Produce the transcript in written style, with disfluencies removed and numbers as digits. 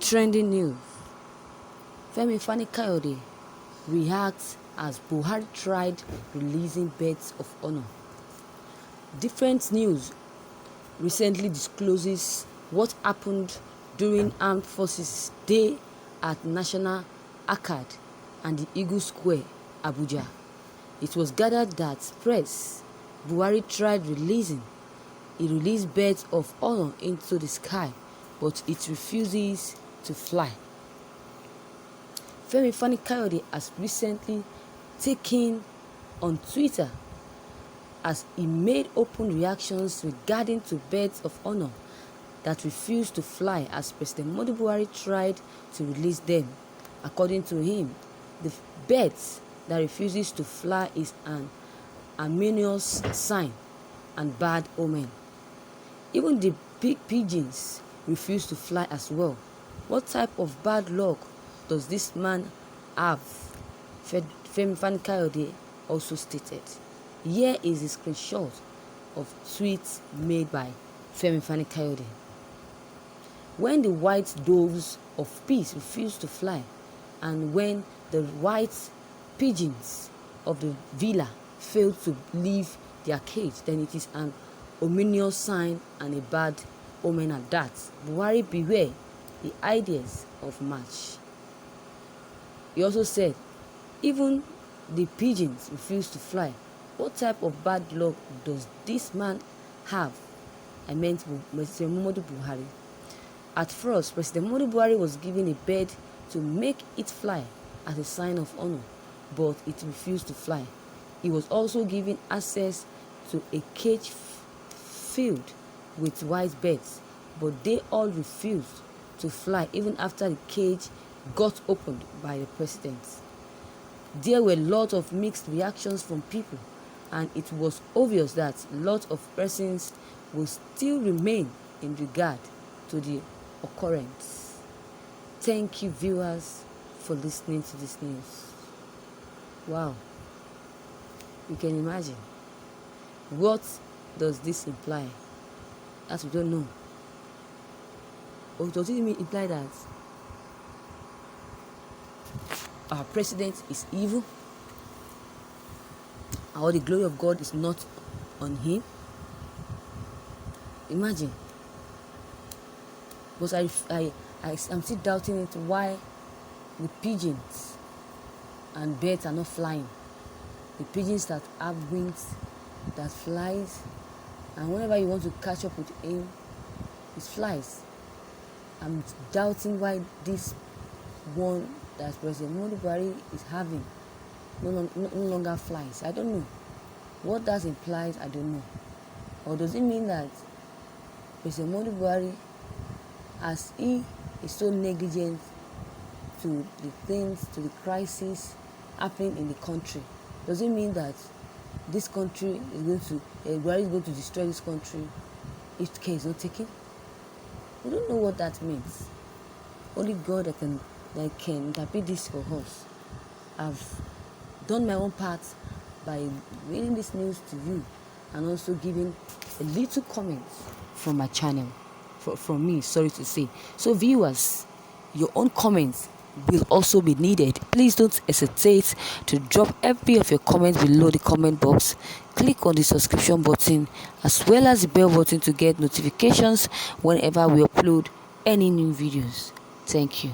Trending news. Femi Kayode reacts as Buhari tried releasing beds of honor. Different news recently discloses what happened during Armed Forces Day at National Arcade and the Eagle Square, Abuja. It was gathered that Buhari tried releasing. He released birds of honor into the sky, but it refuses to fly. Femi Kayode has recently taken on Twitter as he made open reactions regarding to birds of honor that refused to fly as President Buhari tried to release them. According to him, the birds that refuses to fly is an ominous sign and bad omen. Even the pigeons refuse to fly as well. What type of bad luck does this man have? Femi Kayode also stated. Here is a screenshot of tweets made by Femi Kayode. When the white doves of peace refuse to fly, and when the white pigeons of the villa fail to leave their cage, then it is an ominous sign and a bad omen at that. Buhari, beware the ideas of March. He also said, even the pigeons refuse to fly. What type of bad luck does this man have? I meant President Buhari. At first, President Buhari was given a bird to make it fly as a sign of honor, but it refused to fly. He was also given access to a cage filled with white birds, but they all refused to fly even after the cage got opened by the president. There were lots of mixed reactions from people, and it was obvious that lots of persons will still remain in regard to the occurrence. Thank you, viewers, for listening to this news. Wow. You can imagine. What does this imply? As we don't know. Or does it imply that our president is evil? Or the glory of God is not on him? Imagine. Because I'm still doubting it why the pigeons and birds are not flying. The pigeons that have wings, that flies, and whenever you want to catch up with him, it flies. I'm doubting why this one that President Buhari is having no longer flies. I don't know. What that implies, I don't know. Or does it mean that President Buhari, as he is so negligent to the things, to the crisis happening in the country, does it mean that this country is going to, Buhari is going to destroy this country if care is not taken? We don't know what that means. Only God that can interpret this for us. I've done my own part by reading this news to you and also giving a little comment from my channel, from me, sorry to say. So viewers, your own comments will also be needed. Please don't hesitate to drop every of your comments below the comment box. Click on the subscription button as well as the bell button to get notifications whenever we upload any new videos. Thank you.